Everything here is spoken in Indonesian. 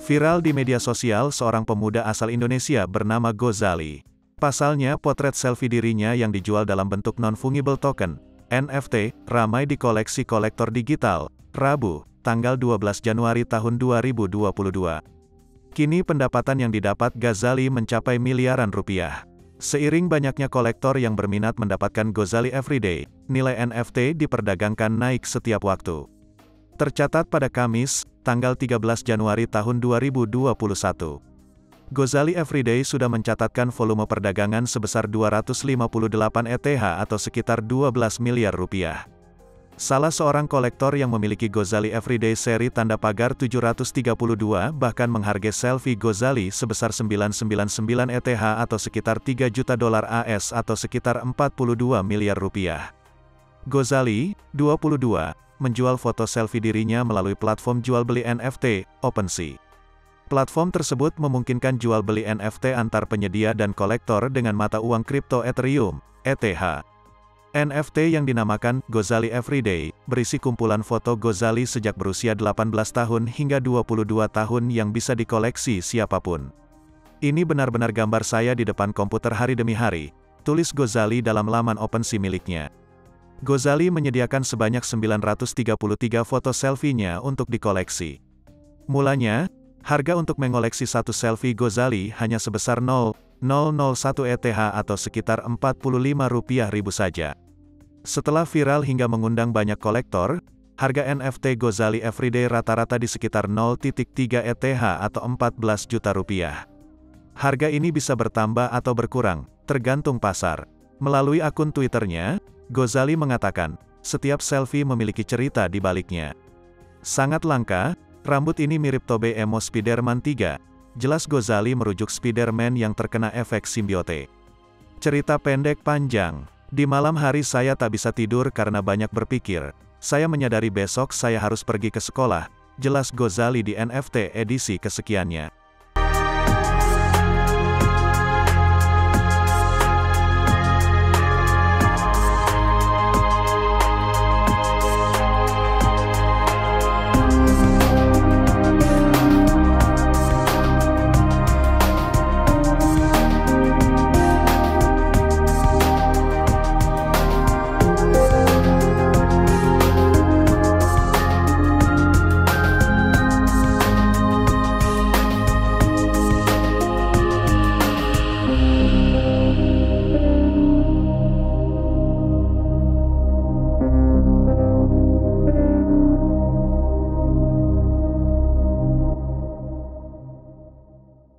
Viral di media sosial seorang pemuda asal Indonesia bernama Gozali. Pasalnya, potret selfie dirinya yang dijual dalam bentuk non-fungible token, NFT, ramai di koleksi kolektor digital, Rabu, tanggal 12 Januari tahun 2022. Kini pendapatan yang didapat Gozali mencapai miliaran rupiah. Seiring banyaknya kolektor yang berminat mendapatkan Gozali Everyday, nilai NFT diperdagangkan naik setiap waktu. Tercatat pada Kamis, tanggal 13 Januari tahun 2021. Gozali Everyday sudah mencatatkan volume perdagangan sebesar 258 ETH atau sekitar 12 miliar rupiah. Salah seorang kolektor yang memiliki Gozali Everyday seri tanda pagar 732 bahkan menghargai selfie Gozali sebesar 999 ETH atau sekitar 3 juta dolar AS atau sekitar 42 miliar rupiah. Gozali, 22, menjual foto selfie dirinya melalui platform jual beli NFT, OpenSea. Platform tersebut memungkinkan jual beli NFT antar penyedia dan kolektor dengan mata uang kripto Ethereum, ETH. NFT yang dinamakan Gozali Everyday berisi kumpulan foto Gozali sejak berusia 18 tahun hingga 22 tahun yang bisa dikoleksi siapapun. Ini benar-benar gambar saya di depan komputer hari demi hari, tulis Gozali dalam laman OpenSea miliknya. Gozali menyediakan sebanyak 933 foto selfie-nya untuk dikoleksi. Mulanya, harga untuk mengoleksi satu selfie Gozali hanya sebesar 0,001 ETH atau sekitar Rp45.000 saja. Setelah viral hingga mengundang banyak kolektor, harga NFT Gozali Everyday rata-rata di sekitar 0,3 ETH atau 14 juta rupiah. Harga ini bisa bertambah atau berkurang, tergantung pasar. Melalui akun Twitternya, Gozali mengatakan, setiap selfie memiliki cerita di baliknya. Sangat langka, rambut ini mirip Tobey emo Spider-Man 3, jelas Gozali merujuk Spider-Man yang terkena efek simbiote. Cerita pendek panjang, di malam hari saya tak bisa tidur karena banyak berpikir, saya menyadari besok saya harus pergi ke sekolah, jelas Gozali di NFT edisi kesekiannya.